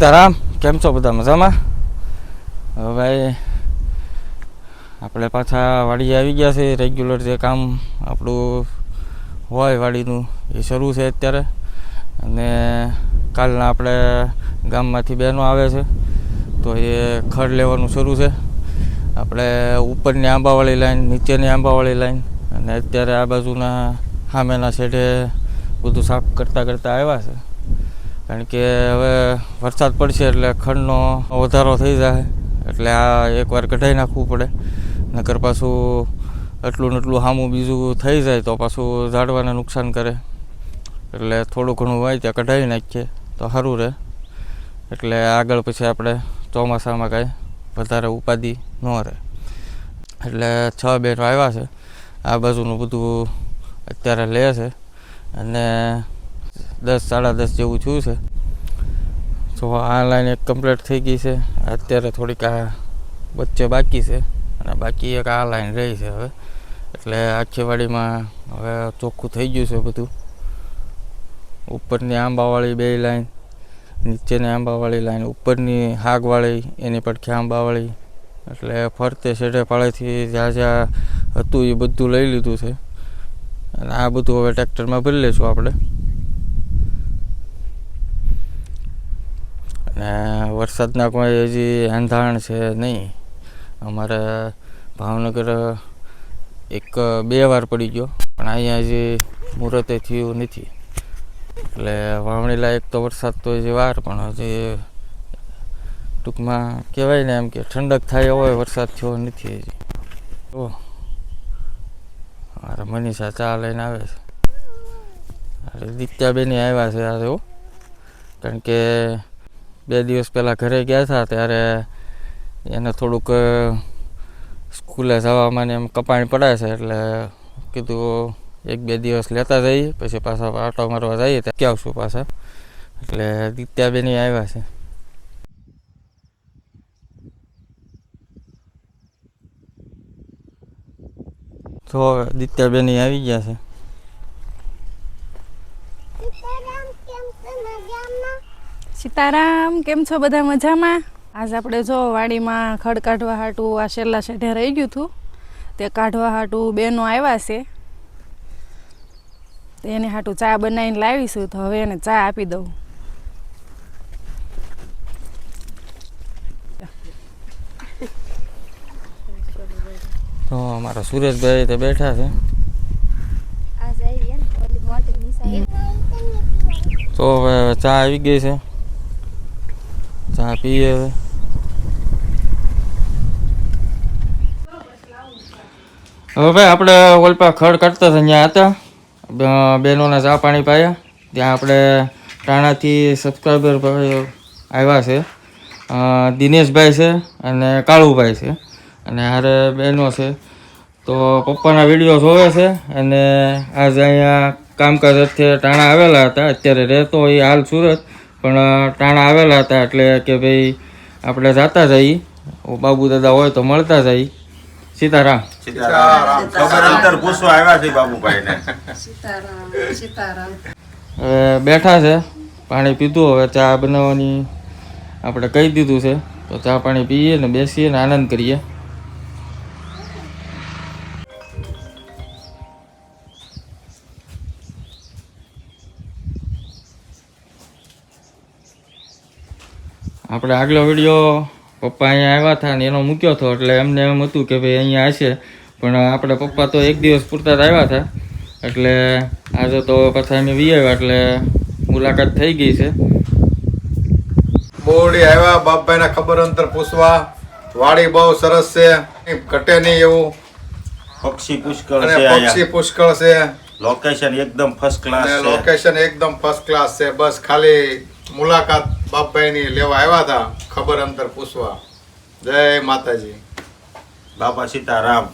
સીતારામ, કેમ છો બધા? મજામાં? હવે ભાઈ આપણે પાછા વાડીએ આવી ગયા છે. રેગ્યુલર જે કામ આપણું હોય વાડીનું એ શરૂ છે અત્યારે. અને કાલના આપણે ગામમાંથી બહેનો આવે છે તો એ ખડ લેવાનું શરૂ છે. આપણે ઉપરની આંબાવાળી લાઈન, નીચેની આંબાવાળી લાઈન અને અત્યારે આ બાજુના સામેના શેઢે બધું સાફ કરતાં આવ્યા છે. કારણ કે હવે વરસાદ પડશે એટલે ખડનો વધારો થઈ જાય, એટલે આ એકવાર કઢાઈ નાખવું પડે. નકર પાછું એટલું ને એટલું સામું બીજું થઈ જાય તો પાછું ઝાડવાને નુકસાન કરે. એટલે થોડું ઘણું હોય ત્યાં કઢાવી નાખીએ તો સારું રહે. એટલે આગળ પછી આપણે ચોમાસામાં કાંઈ વધારે ઉપાધિ ન રહે. એટલે 6 બહેનો આવ્યા છે. આ બાજુનું બધું અત્યારે લે છે અને 10 સાડા 10 જેવું થયું છે. તો આ લાઈન એક કમ્પ્લીટ થઈ ગઈ છે. અત્યારે થોડીક આ વચ્ચે બાકી છે અને બાકી એક આ લાઈન રહી છે હવે. એટલે આખી વાડીમાં હવે ચોખ્ખું થઈ ગયું છે બધું. ઉપરની આંબાવાળી 2 લાઈન, નીચેની આંબાવાળી લાઈન, ઉપરની હાગવાળી એની પડખે આંબાવાળી. એટલે ફરતે શેઢે પાળેથી જ્યાં જ્યાં હતું એ બધું લઈ લીધું છે. અને આ બધું હવે ટ્રેક્ટરમાં ભરી લઈશું આપણે. અને વરસાદના કોઈ હજી એંધાણ છે નહીં. અમારે ભાવનગર 1-2 વાર પડી ગયો, પણ અહીંયા હજી મુહૂર્તે થયું નથી. એટલે વાવણી લાયક તો વરસાદ તો હજી વાર, પણ હજી ટૂંકમાં કહેવાય ને એમ કે ઠંડક થાય એવો વરસાદ થયો નથી હજી. તો મારા મનીષા ચા લઈને આવે છે. દિત્યાબેની આવ્યા છે આજે હો. કારણ કે 2 દિવસ પહેલાં ઘરે ગયા હતા ત્યારે એને થોડુંક સ્કૂલે જવામાં એમ કપાણી પડાય છે. એટલે કીધું 1-2 દિવસ લેતા જઈએ, પછી પાછા આટો મારવા જઈએ ત્યાં ક્યાં આવશું પાછા. એટલે દિત્યાબેની આવ્યા છે. તો દિત્યાબેની આવી ગયા છે. સીતારામ, કેમ છો બધા? મજામાં? આજ આપણે જો વાડીમાં ખડ કાઢવા હાટું આ છેલ્લા શેઢે રહી ગયું હતું તે કાઢવા હાટું બહેનો આવ્યા છે. એને હાટું ચા બનાવીને લાવીશું, તો હવે એને ચા આપી દઉં. તો અમારા સુરેશભાઈ તો બેઠા છે. તો હવે ચા આવી ગઈ છે, ચા પીએ હવે. હવે ભાઈ આપણે ઓલપા ખડ કાઢતા હતા ત્યાં હતા, બહેનોના ચા પાણી પાયા. ત્યાં આપણે ટાણાથી સબસ્ક્રાઈબર આવ્યા છે, દિનેશભાઈ છે અને કાળુભાઈ છે, અને હારે બહેનો છે. તો પપ્પાના વિડીયો જોવે છે અને આજે અહીંયા કામકાજ અર્થે ટાણા આવેલા હતા. અત્યારે રહેતો એ હાલ સુરત, પણ ટાણા આવેલા હતા. એટલે કે ભાઈ આપણે જતા જઈએ, બાબુ દાદા હોય તો મળતા જઈએ. સીતારામ. સીતારામ. ખબર અંતર પૂછવા આવ્યા છે બાબુભાઈને. સીતારામ, સીતારામ. હવે બેઠા છે, પાણી પીધું. હવે ચા બનાવવાની આપણે કહી દીધું છે, તો ચા પાણી પીએ ને બેસીએ ને આનંદ કરીએ. આપણે આગલો વિડીયો પપ્પા અહીંયા આવ્યા હતા ને એનો મૂક્યો હતો, એટલે એમને એમ હતું કે ભાઈ અહીંયા હશે, પણ આપણે પપ્પા તો 1 દિવસ પૂરતા જ આવ્યા હતા. એટલે આજે તો પાછા અમે વી આવ્યા, એટલે મુલાકાત થઈ ગઈ છે. બોરડી આવ્યા બાપભાઈના ખબર અંતર પૂછવા. વાડી બહુ સરસ છે, ઘટે નહીં એવું. પક્ષી પુષ્કળ અને છે, પક્ષી પુષ્કળ છે. લોકેશન એકદમ ફર્સ્ટ ક્લાસ છે. લોકેશન એકદમ ફર્સ્ટ ક્લાસ છે. બસ ખાલી મુલાકાત બાપભાઈની લેવા આવ્યા હતા, ખબર અંતર પૂછવા. જય માતાજી. બાપા સીતારામ.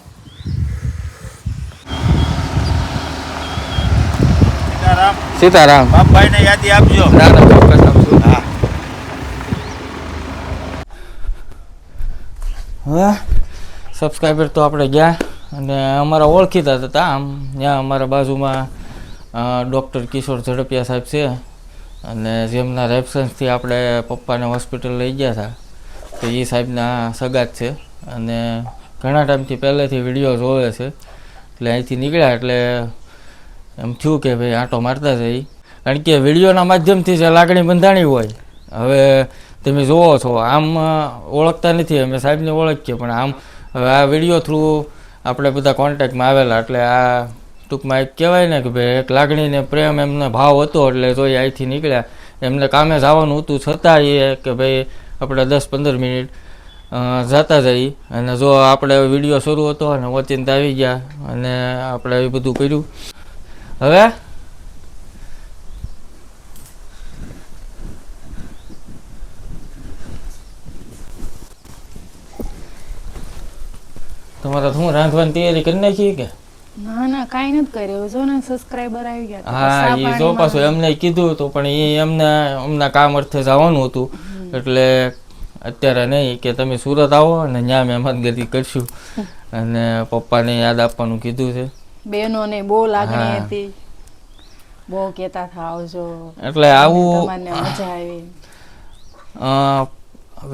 સીતારામ. સીતારામ. બાપભાઈને યાદી આપજો. ચોક્કસ આપશું. હા. હવે સબસ્ક્રાઈબર તો આપણે ગયા, અને અમારા ઓળખીતા હતા. આમ ત્યાં અમારા બાજુમાં ડૉક્ટર કિશોર ઝડપિયા સાહેબ છે, અને જેમના રેફરન્સથી આપણે પપ્પાને હોસ્પિટલ લઈ ગયા હતા તો એ સાહેબના સગા જ છે અને ઘણા ટાઈમથી પહેલેથી વિડીયો જોવે છે. એટલે અહીંથી નીકળ્યા એટલે એમ થયું કે ભાઈ આંટો મારતા જઈ, કારણ કે વિડીયોના માધ્યમથી જે લાગણી બંધાણી હોય, હવે તમે જોવો છો આમ ઓળખતા નથી અમે સાહેબને ઓળખીએ, પણ આમ હવે આ વિડીયો થ્રુ આપણે બધા કોન્ટેક્ટમાં આવેલા એટલે આ ટૂંકમાં એક કહેવાય ને કે ભાઈ એક લાગણીને પ્રેમ એમને ભાવ હતો એટલે જો એ અહીંથી નીકળ્યા. એમને કામે જવાનું હતું છતાં એ કે ભાઈ આપણે 10-15 મિનિટ જતા જઈએ, અને જો આપણે વિડીયો શરૂ હતો અને ઓચિંતા આવી ગયા અને આપણે એ બધું કર્યું. હવે તમારે શું રાંધવાની તૈયારી કરી નાખી કે? ના કાંઈ નથી કર્યું. જો ને સબસ્ક્રાઇબર આવી ગયા તો હા, એ જો પાછું એમને કીધું હતું પણ એ એમના કામ અર્થે જવાનું હતું એટલે અત્યારે નહીં કે તમે સુરત આવો અને ત્યાં મહેમાનગતિ કરશું અને પપ્પાને યાદ આપવાનું કીધું છે. બેનોને બહુ લાગણી હતી, બહુ કહેતા હતા આવજો, એટલે આવું તમને મજા આવી.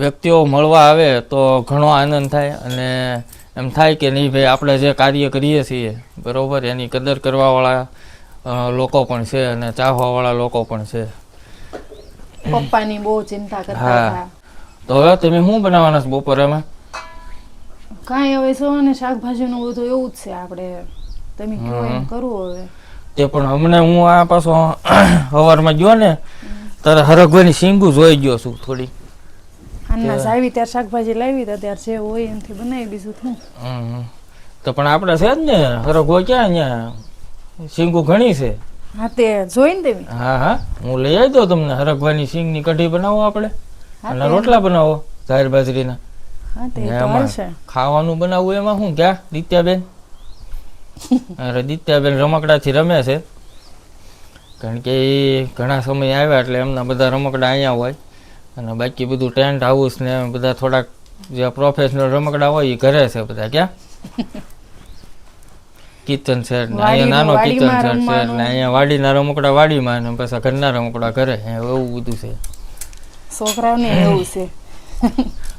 વ્યક્તિઓ મળવા આવે તો ઘણો આનંદ થાય અને એમ થાય કે નહીં ભાઈ આપણે જે કાર્ય કરીએ છીએ બરાબર એની કદર કરવાવાળા લોકો પણ છે અને ચાહવાવાળા લોકો પણ છે. પપ્પાની બહુ ચિંતા કરતા હા. હતા. તો હવે તમે શું બનાવવાના છો બપોરેમાં? કાંઈ હવે જો ને શાકભાજીનું બધું એવું જ છે, આપણે તમે કહો એમ કરવું હવે. તે પણ હમણે હું આ પાછો સવારમાં ગયો ને તારે હરગવાની શીંગું જોઈ ગયો છું થોડી. આના આવી ત્યારે શાકભાજી લાવી તો ત્યારે જે હોય એમથી બનાવી, બીજું શું. તો પણ આપણે છે જ ને હરગવો ક્યાં અહીંયા શીંગું ઘણી છે. હા તે જોઈને તમે. હા હા, હું લઈ આવી દઉં તમને. હરગવાની શીંગની કઢી બનાવો આપણે અને રોટલા બનાવો જાહેર બાજરીના. હા તે ને તો એમાં હાલશે. ખાવાનું બનાવવું એમાં શું ક્યાં દિત્યાબેન? અરે દિત્યાબેન રમકડાથી રમે છે, કારણ કે એ ઘણા સમય આવ્યા એટલે એમના બધા રમકડા અહીંયા હોય અને બાકી બધું ટેન્ટ હાઉસ ને બધા થોડાક જે પ્રોફેશનલ રમકડા હોય એ ઘરે છે બધા. ક્યાં કિચન સેટ ને અહીંયા નાનો કિચન સેટ છે ને અહીંયા વાડીના રમકડા વાડીમાં ને પછી ઘરના રમકડા ઘરે, એવું બધું છે. છોકરાઓને એવું છે.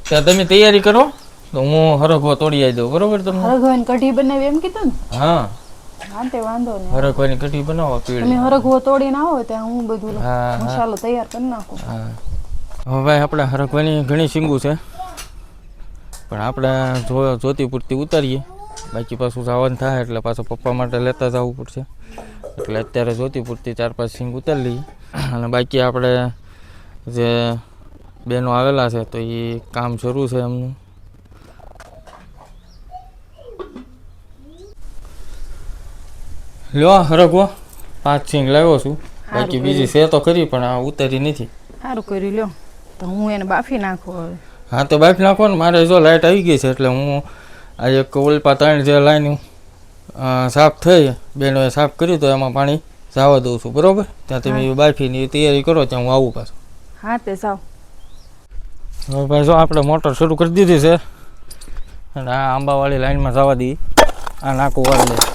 ત્યાં તમે તૈયારી કરો તો હું હરગવો તોડી આવી દઉં, બરોબર તમને? હરગવાની કઢી બનાવી એમ કીધું ને? હા હા તે વાંધો નહીં. હરગવાની કઢી બનાવો તમે પીળી. હરગવો તોડીને આવો ત્યાં હું બધું હા, મસાલો તૈયાર કરી નાખું. હા હવે ભાઈ આપણે હરગવાની ઘણી શીંગું છે પણ આપણે જોતી પૂરતી ઉતારીએ, બાકી પાછું જવાનું થાય એટલે પાછું પપ્પા માટે લેતા જવું પડશે એટલે અત્યારે જોતી પૂરતી 4-5 શીંગ ઉતારી લઈએ અને બાકી આપણે જે બહેનો આવેલા છે તો એ કામ શરૂ છે એમનું. લ્યો હરગવો 5 શીંગ લાવ્યો છું, બાકી બીજી છે તો ખરી પણ આ ઉતારી નથી. સારું કર્યું લ્યો, તો હું એને બાફી નાખું હવે. હા તો બાફી નાખો ને. મારે જો લાઇટ આવી ગઈ છે એટલે હું આ એક ઓલપા 3 જે લાઈન સાફ થઈ બેનોએ સાફ કર્યું તો એમાં પાણી જવા દઉં છું, બરોબર? ત્યાં તમે બાફીની તૈયારી કરો ત્યાં હું આવું પાછું. હા તે સાવ. હવે ભાઈ જો આપણે મોટર શરૂ કરી દીધી છે અને આ આંબાવાળી લાઈનમાં જવા દઈએ. આ નાકું વાળી દે.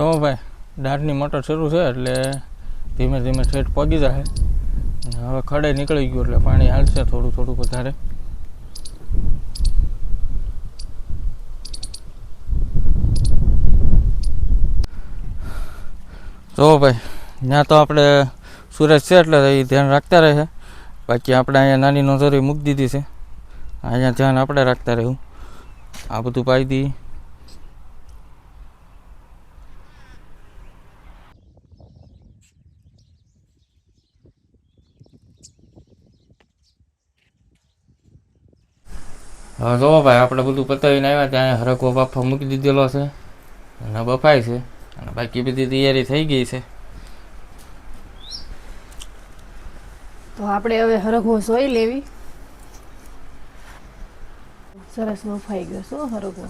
જો ભાઈ દાઢની મોટર શરૂ છે એટલે ધીમે ધીમે ઠેઠ પગી જાય. હવે ખડે નીકળી ગયું એટલે પાણી હાલશે થોડું થોડું વધારે. જો ભાઈ ત્યાં તો આપણે સુરજ છે એટલે એ ધ્યાન રાખતા રહે. બાકી આપણે અહીંયા નાની નોંધોરી મૂકી દીધી છે, અહીંયા ધ્યાન આપણે રાખતા રહેવું. આ બધું પાઈ દઈએ. હવે જો ભાઈ આપણે બધું પતાવીને આવ્યા ત્યાં હરગવો બાફા મૂકી દીધેલો છે અને બફાય છે અને બાકી બધી તૈયારી થઈ ગઈ છે. તો આપણે હવે હરગવો જોઈ લેવી. સરસ બફાઈ ગયો છો હરગવો.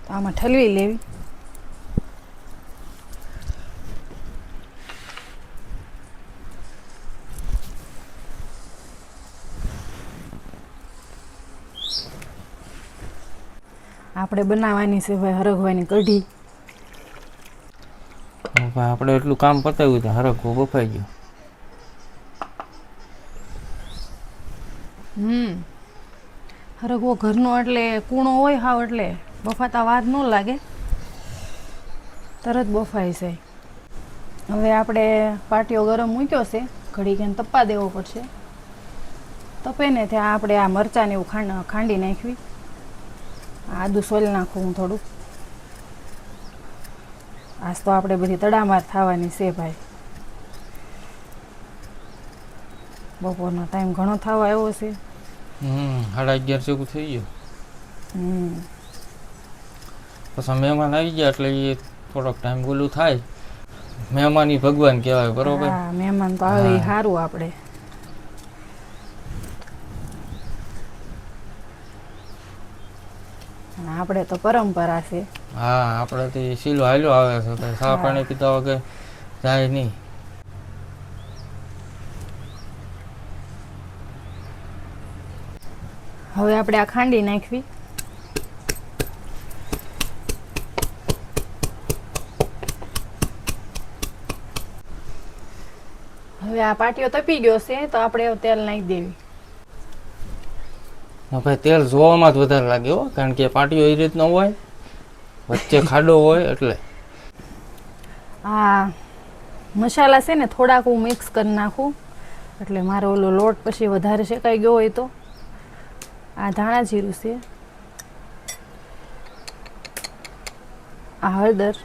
તો આમાં ઠલવી લેવી. આપણે બનાવવાની છે ભાઈ હરગવાની કઢી. આપણે એટલું કામ પતાવ્યું તો હરખો બફાઈ ગયો. હરગવો ઘરનો એટલે કૂણો હોય હાવ એટલે બફાતા વાર ન લાગે, તરત બફાઈ જાય. હવે આપણે પાટિયો ગરમ મૂક્યો છે, ઘડીક એને તપવા દેવો પડશે. તપે ને ત્યાં આપણે આ મરચાંને એવું ખાંડી નાખવી. આદું સોલી નાખું હું થોડુંક. આજ તો આપણે બધી તડામાર થવાની છે ભાઈ. બપોરનો ટાઈમ ઘણો થવા આવ્યો છે. 11:30 જેવું થઈ ગયું. પછી મહેમાન આવી ગયા એટલે એ થોડોક ટાઈમ બોલું થાય. મહેમાની ભગવાન કહેવાય, બરોબર. હા, મહેમાન તો આવે ઈ સારું આપણે. આપણે તો પરંપરા છે. હા, આપણે તો સીલો હાલ્યો આવે છે, કઈ ચા પાણી પીતા વગર જાય નહીં. હવે આપણે આ ખાંડી નાખવી. હવે આ પાટિયો તપી ગયો છે તો આપણે તેલ નાખી દેવી. ભાઈ તેલ જોવામાં જ વધારે લાગે હો, કારણ કે પાટિયો એ રીતનો હોય, વચ્ચે ખાડો હોય એટલે. આ મસાલા છે ને થોડાક હું મિક્સ કરી નાખું, એટલે મારો ઓલો લોટ પછી વધારે શેકાઈ ગયો હોય તો. આ ધાણા જીરું છે, આ હળદર,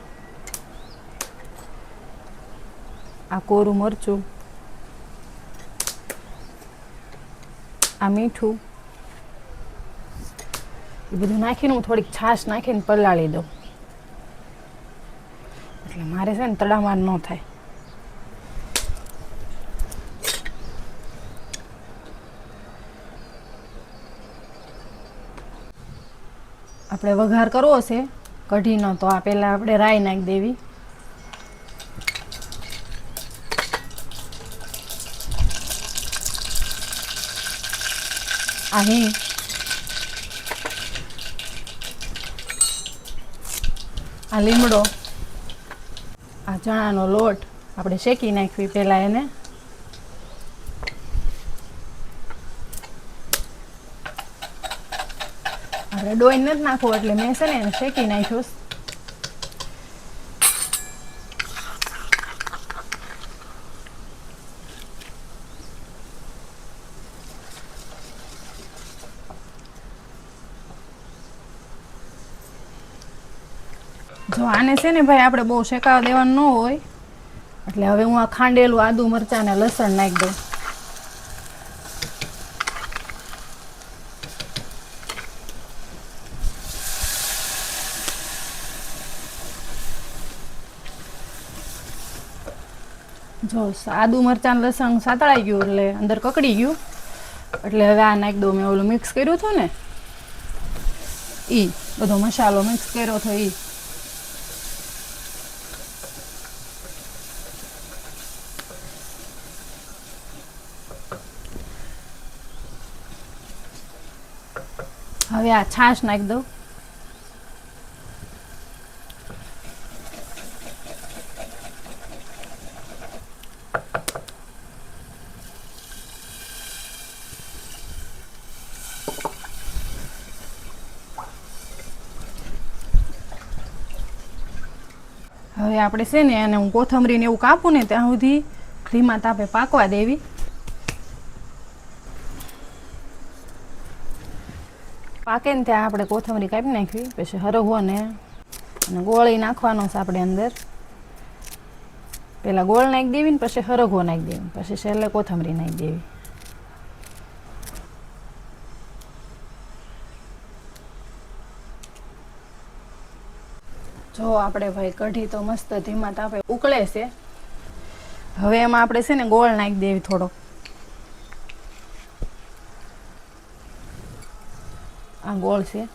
આ કોરું મરચું, આ મીઠું, એ બધું નાખીને હું થોડીક છાશ નાખીને પલાળી દઉં, એટલે મારે છે ને તડામાર ન થાય. આપણે વઘાર કરવો છે કઢીનો, તો આ પહેલાં આપણે રાઈ નાખી દેવી. આ હિંગ, આ લીમડો, આ ચણાનો લોટ આપણે શેકી નાખવી પહેલાં એને. આપણે ડોઈ નથી નાખવું એટલે મેં છે ને એને શેકી નાખ્યું. જો આને છે ને ભાઈ આપણે બહુ શેકાવા દેવાનું ન હોય, એટલે હવે હું આ ખાંડેલું આદુ મરચાં ને લસણ નાખી દઉં. જો આદુ મરચાં લસણ સાતળાઈ ગયું એટલે અંદર કકડી ગયું, એટલે હવે આ નાખી દઉં. મેં ઓલું મિક્સ કર્યું હતું ને, એ બધો મસાલો મિક્સ કર્યો હતો એ. હવે આ છાશ નાખી દઉં. હવે આપણે છે ને અને હું કોથમરીને એવું કાપું ને ત્યાં સુધી ધીમા તાપે પાકવા દેવી. પાકે ને ત્યાં આપણે કોથમરી કાપી નાખવી. પછી હરગવો ને અને ગોળી નાખવાનો છે આપણે અંદર. પહેલાં ગોળ નાખી દેવી ને પછી હરગવો નાખી દેવી, પછી છેલ્લે કોથમરી નાખી દેવી. જો આપણે ભાઈ કઢી તો મસ્ત ધીમા તાપે ઉકળે છે. હવે એમાં આપણે છે ને ગોળ નાખી દેવી થોડો. આ ગોળ છે.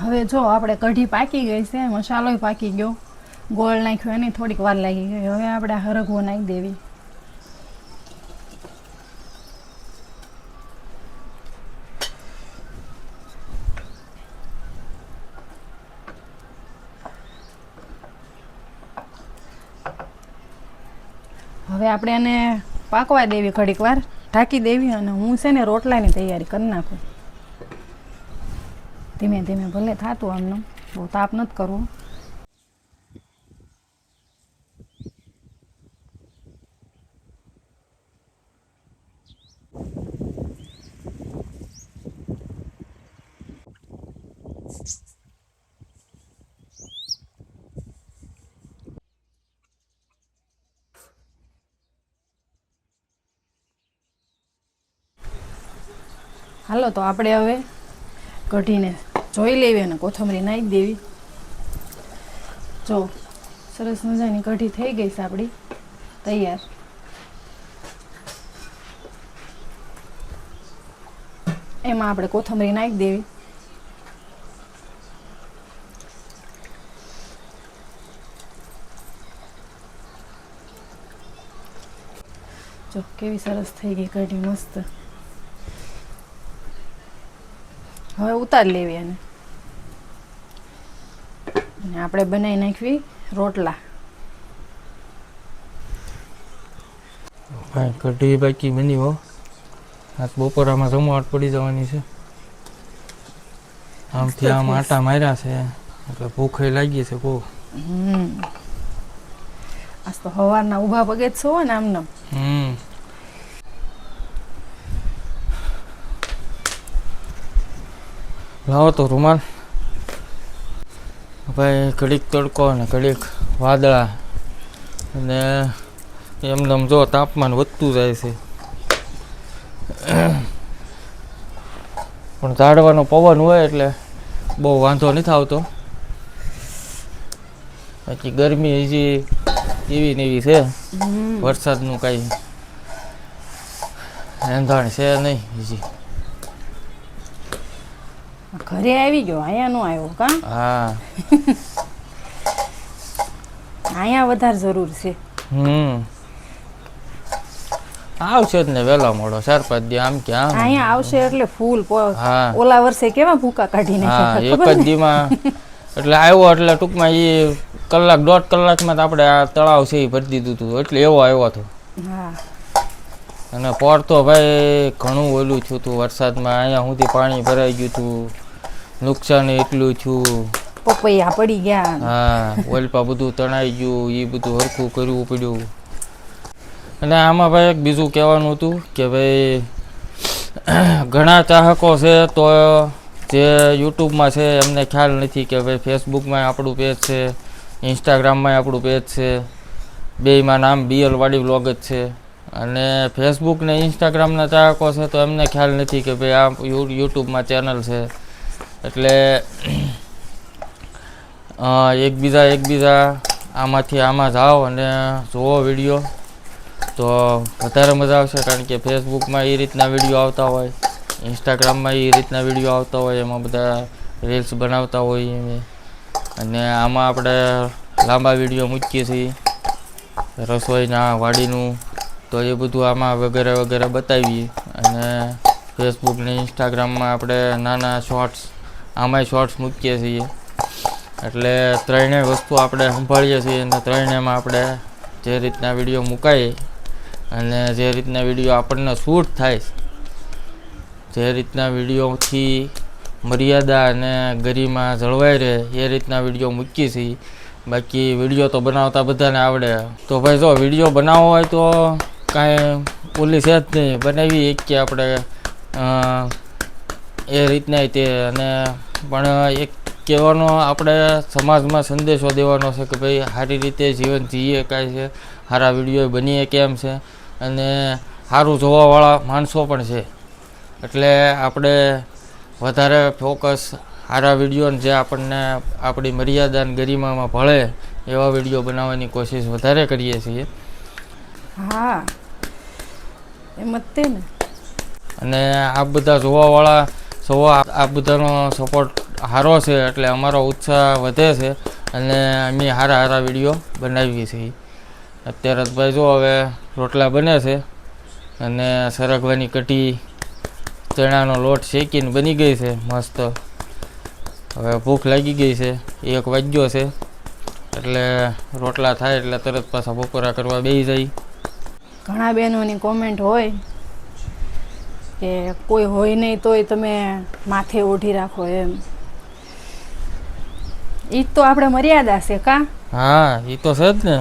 હવે જો આપણે કઢી પાકી ગઈ છે, મસાલોય પાકી ગયો, ગોળ નાખ્યો એની થોડીક વાર લાગી ગઈ. હવે આપણે આ હરગવો નાખી દેવી. હવે આપણે એને પાકવા દેવી, ઘડીક વાર ઢાંકી દેવી. અને હું છે ને રોટલાની તૈયારી કરી નાખું. ધીમે ધીમે ભલે થતું, આમનો બહુ તાપ નથી કરવો. હાલો તો આપણે હવે કઢીને જોઈ લેવી અને કોથમરી નાખી દેવી. જો સરસ મજાની કઢી થઈ ગઈ છે આપણી તૈયાર. એમાં આપણે કોથમરી નાખી દેવી. જો કેવી સરસ થઈ ગઈ કઢી, મસ્ત. હવે ઉતારી લેવી અને આપણે બનાવી નાખવી રોટલા. ભાઈ કઢી બાકી બની હો. આજ બપોરામાં જમવાટ પડી જવાની છે. આમથી આમ આટા માર્યા છે એટલે ભૂખે લાગી છે બહુ. આજ તો સવારના ઊભા પગે જ છો ને આમને. લાવો તો રૂમાલ. ભાઈ ઘડીક તડકો ને ઘડીક વાદળા, અને એમનેમ જો તાપમાન વધતું જાય છે. પણ ઝાડવાનો પવન હોય એટલે બહુ વાંધો નથી આવતો. બાકી ગરમી હજી એવી ને એવી છે. વરસાદનું કાંઈ એંધાણ છે નહીં હજી. ઘરે આવી ગયો, અહીંયા નો આવ્યો કા? હા, અહીંયા વધારે જરૂર છે. આવશે જ ને વહેલા મોડો 4-5 દી આમ કે આમ. અહીંયા આવશે એટલે ફૂલ. હા, ઓલા વર્ષે કેવા ભૂકા કાઢી હા, નાખ્યા એક જ દીમાં એટલે આવ્યો. એટલે ટૂંકમાં એ કલાક 1.5 કલાકમાં તો આપણે આ તળાવ છે એ ભરી દીધું હતું. એટલે એવો આવ્યો હતો. હા, અને પોર તો ભાઈ ઘણું ઓલું થયું હતું વરસાદમાં. અહીંયા સુધી પાણી ભરાઈ ગયું હતું. નુકસાન એટલું થયું. પપૈયા પડી ગયા. હા, ઓલપા બધું તણાઈ ગયું. એ બધું હરખું કરવું પડ્યું. અને આમાં ભાઈ એક બીજું કહેવાનું હતું કે ભાઈ ઘણા ચાહકો છે તો જે યુટ્યુબમાં છે એમને ખ્યાલ નથી કે ભાઈ ફેસબુકમાં આપણું પેજ છે, ઇન્સ્ટાગ્રામમાં આપણું પેજ છે. બેયમાં નામ BL વાડી વ્લોગ જ છે. અને ફેસબુક ને ઇન્સ્ટાગ્રામના ચાહકો છે તો એમને ખ્યાલ નથી કે ભાઈ આ યુટ્યુબમાં ચેનલ છે. એટલે એકબીજા આમાંથી આમાં જાઓ અને જુઓ વિડીયો તો વધારે મજા આવશે. કારણ કે ફેસબુકમાં એ રીતના વિડીયો આવતા હોય, ઇન્સ્ટાગ્રામમાં એ રીતના વિડીયો આવતા હોય, એમાં બધા રીલ્સ બનાવતા હોય અમે. અને આમાં આપણે લાંબા વિડીયો મૂકીએ છીએ રસોઈના, વાડીનું, તો એ બધું આમાં વગેરે વગેરે બતાવીએ. અને ફેસબુક ને ઇન્સ્ટાગ્રામમાં આપણે નાના શોર્ટ્સ, આમાંય શોર્ટ્સ મૂકીએ છીએ. એટલે ત્રણેય વસ્તુ આપણે સંભાળીએ છીએ. અને ત્રણેયમાં આપણે જે રીતના વિડીયો મુકાય અને જે રીતના વિડીયો આપણને શૂટ થાય, જે રીતના વિડીયોથી મર્યાદા અને ગરિમા જળવાઈ રહે એ રીતના વિડીયો મૂકીએ છીએ. બાકી વિડીયો તો બનાવતા બધાને આવડે. તો ભાઈ જો વિડીયો બનાવવો હોય તો કાંઈ પોલીસ જ નહીં, બનાવી કે આપણે એ રીતના તે. અને પણ એક કહેવાનો આપણે સમાજમાં સંદેશો દેવાનો છે કે ભાઈ સારી રીતે જીવન જીવીએ કાંઈ છે, સારા વિડીયો બનીએ કેમ છે, અને સારું જોવાવાળા માણસો પણ છે. એટલે આપણે વધારે ફોકસ સારા વિડીયો જે આપણને આપણી મર્યાદા અને ગરિમામાં ભળે એવા વિડીયો બનાવવાની કોશિશ વધારે કરીએ છીએ. હા એમ જ તે ને. અને આ બધા જોવાવાળા આ બધાનો સપોર્ટ સારો છે એટલે અમારો ઉત્સાહ વધે છે અને અમે સારા વિડીયો બનાવીએ છીએ. અત્યારે ભાઈ જો હવે રોટલા બને છે અને સરગવાની કઢી ચણાનો લોટ શેકીને બની ગઈ છે મસ્ત. હવે ભૂખ લાગી ગઈ છે, 1 વાગ્યો છે એટલે રોટલા થાય એટલે તરત પાછા બપોરા કરવા બેસી જાય. ઘણા બહેનોની કોમેન્ટ હોય કે કોઈ હોય નહીં તોય તમે માથે ઓઢી રાખો એમ. ઈ તો આપણે મર્યાદા છે કા. હા એ તો છે જ ને.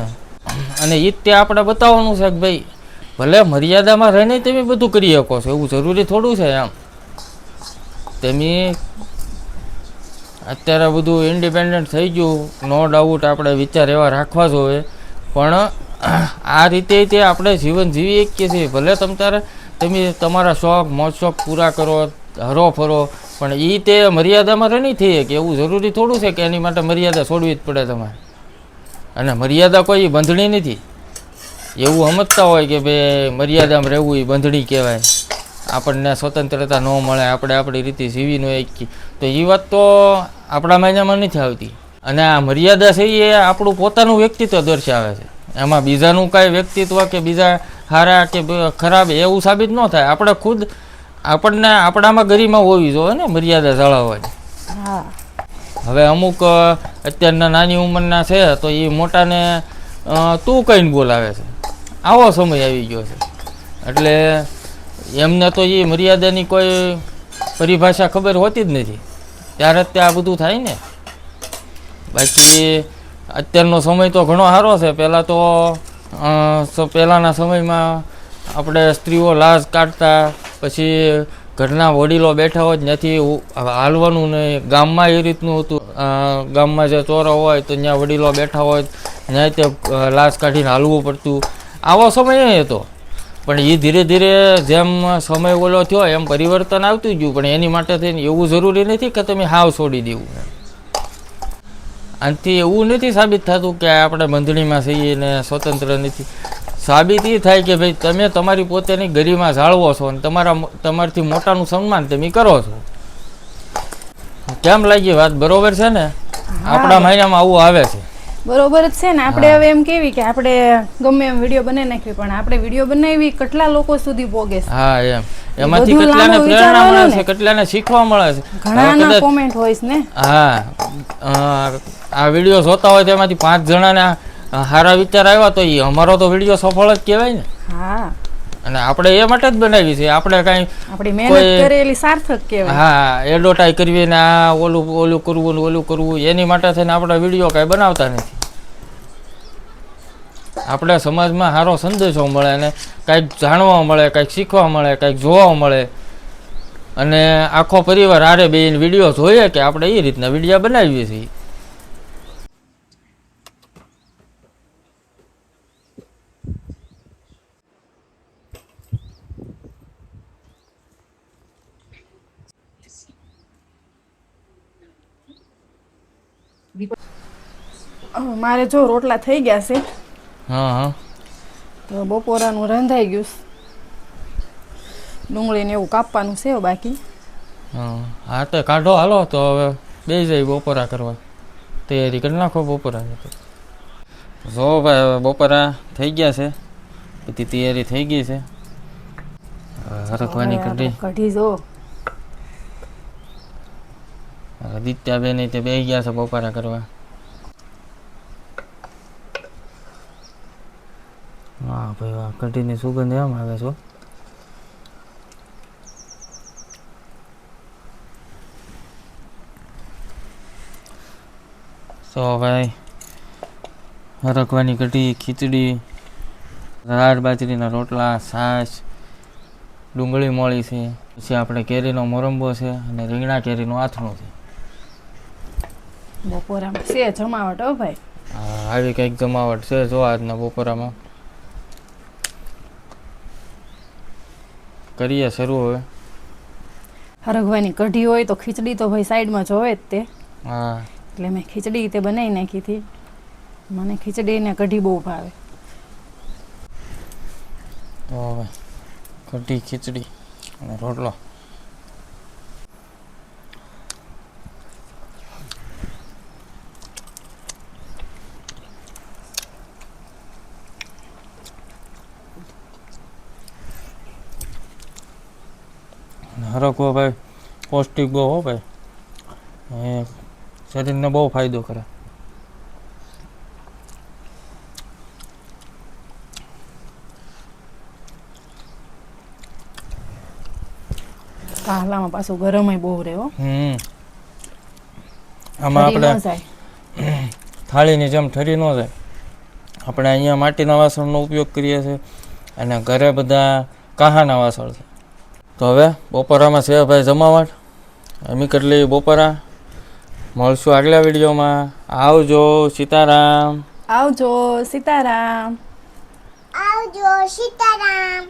અને ઈ તે આપણે બતાવવાનું છે કે ભાઈ ભલે મર્યાદામાં રહીને તમે બધું કરી શકો છો, એવું જરૂરી થોડું છે એમ. તમે અત્યારે બધું ઇન્ડિપેન્ડન્ટ થઈ ગયું, નો ડાઉટ આપણે વિચાર એવા રાખવા જોઈએ, પણ આ રીતે તે આપણે જીવન જીવી શકીએ છીએ. ભલે તમે તમારા શોખ મોજ શોખ પૂરા કરો, હરો ફરો, પણ એ તે મર્યાદામાં રહી થઈ કે એવું જરૂરી થોડું છે કે એની માટે મર્યાદા છોડવી જ પડે તમારે. અને મર્યાદા કોઈ બંધણી નથી એવું સમજતા હોય કે ભાઈ મર્યાદામાં રહેવું એ બંધણી કહેવાય, આપણને સ્વતંત્રતા ન મળે, આપણે આપણી રીતે જીવી ન શકીએ, તો એ વાત તો આપણા માન્યામાં નથી આવતી. અને આ મર્યાદા છે એ આપણું પોતાનું વ્યક્તિત્વ દર્શાવે છે. એમાં બીજાનું કાંઈ વ્યક્તિત્વ કે બીજા સારા કે ખરાબ એવું સાબિત ન થાય. આપણે ખુદ આપણને આપણામાં ગરિમા હોવી જોઈએ ને મર્યાદા જાળવવાની. હા હવે અમુક અત્યારના નાની ઉંમરના છે તો એ મોટાને તું કહીને બોલાવે છે, આવો સમય આવી ગયો છે. એટલે એમને તો એ મર્યાદાની કોઈ પરિભાષા ખબર હોતી જ નથી, ત્યારે જ તે આ બધું થાય ને. બાકી અત્યારનો સમય તો ઘણો સારો છે. પહેલાં તો પહેલાંના સમયમાં આપણે સ્ત્રીઓ લાજ કાઢતા, પછી ઘરના વડીલો બેઠા હોય ત્યાંથી હાલવાનું નહીં. ગામમાં એ રીતનું હતું, ગામમાં જે ચોરો હોય તો ત્યાં વડીલો બેઠા હોય ત્યાં તે લાજ કાઢીને હાલવું પડતું. આવો સમય હતો. પણ એ ધીરે ધીરે જેમ સમય ઓલો થયો એમ પરિવર્તન આવતું ગયું. પણ એની માટે થઈને એવું જરૂરી નથી કે તમે હાવ છોડી દેવું. આનાથી એવું નથી સાબિત થતું કે આપણે બંધણીમાં છીએ ને સ્વતંત્ર નથી. સાબિત એ થાય કે ભાઈ તમે તમારી પોતાની ગરિમા જાળવો છો અને તમારાથી મોટાનું સન્માન તમે કરો છો. કેમ લાગી વાત બરોબર છે ને? આપણા મહિનામાં આવું આવે છે. બરોબર જ છે ને. આપણે હવે એમ કેવી કે આપણે ગમે એમ વિડીયો બનાવી નાખવી, પણ આપણે વિડીયો બનાવી કેટલા લોકો સુધી પોગે છે. હા એમ એમાંથી કેટલાને પ્રેરણા મળે છે, કેટલાને શીખવા મળે છે. ઘણાના કોમેન્ટ હોય છે ને. હા આ વિડીયો જોતા હોય તેમાંથી 5 જણાને સારા વિચાર આવ્યા તો એ અમારો તો વિડીયો સફળ જ કહેવાય ને. હા અને આપણે એ માટે જ બનાવી છે. આપણે કાંઈ આપણી મહેનત કરેલી સાર્થક કહેવાય. હા એડવર્ટાઈઝ કરવી ને આ ઓલું કરવું ને ઓલું કરવું એની માટે થઈને આપણે વિડીયો કાંઈ બનાવતા નથી. આપણે સમાજમાં સારો સંદેશો મળે અને કાંઈક જાણવા મળે, કાંઈક શીખવા મળે, કાંઈક જોવા મળે, અને આખો પરિવાર હારે બેસીને વિડીયો જોઈએ કે આપણે એ રીતના વિડીયો બનાવીએ છીએ. મારે જો રોટલા થઈ ગયા છે. હા તો બપોરાનું રંધાઈ ગયું. ડુંગળીને એવું કાપવાનું છે બાકી. હા તો કાઢો હાલો તો હવે બે જાય બપોરા કરવા. તૈયારી કરી નાખો બપોરા. જો ભાઈ હવે બપોરા થઈ ગયા છે, બધી તૈયારી થઈ ગઈ છે. હરખવાની કઢી જો દિત્યાબેન તે બે ગયા છે બપોરા કરવા. હા ભાઈ વાહ, કઢીની સુગંધ એમ આવે છે. તો ભાઈ હરખવાની કઢી, ખીચડી, દાળ બાજરીના રોટલા, છાશ, ડુંગળી મોળી છે, પછી આપણે કેરીનો મોરંબો છે અને રીંગણા કેરીનું આથણું છે. બપોરામાં છે જમાવટ હો ભાઈ. હા, આવી કંઈક જમાવટ છે જો આજના બપોરામાં. કરીએ શરૂ હવે. હરગવાની કઢી હોય તો ખીચડી તો ભાઈ સાઈડમાં જોવે જ તે, હા, એટલે મેં ખીચડી તે બનાવી નાખી હતી. મને ખીચડી ને કઢી બહુ ભાવે. તો હવે કઢી ખીચડી અને રોટલો. હરખવો ભાઈ પૌષ્ટિક બહુ હો ભાઈ, એ શરીરને બહુ ફાયદો કરે. કાહલામાં પાછું ગરમય બહુ રહે હો. આમાં ઠરી ન આપણે જાય. થાળીની જેમ ઠરી ન જાય. આપણે અહીંયા માટીના વાસણનો ઉપયોગ કરીએ છીએ અને ઘરે બધા કાહાના વાસણ છે. તો હવે બપોરામાં છે ભાઈ જમાવટ. એમી કેટલી બપોરા. મળશું આગલા વિડીયોમાં. આવજો. સીતારામ. આવજો સીતારામ. આવજો સીતારામ.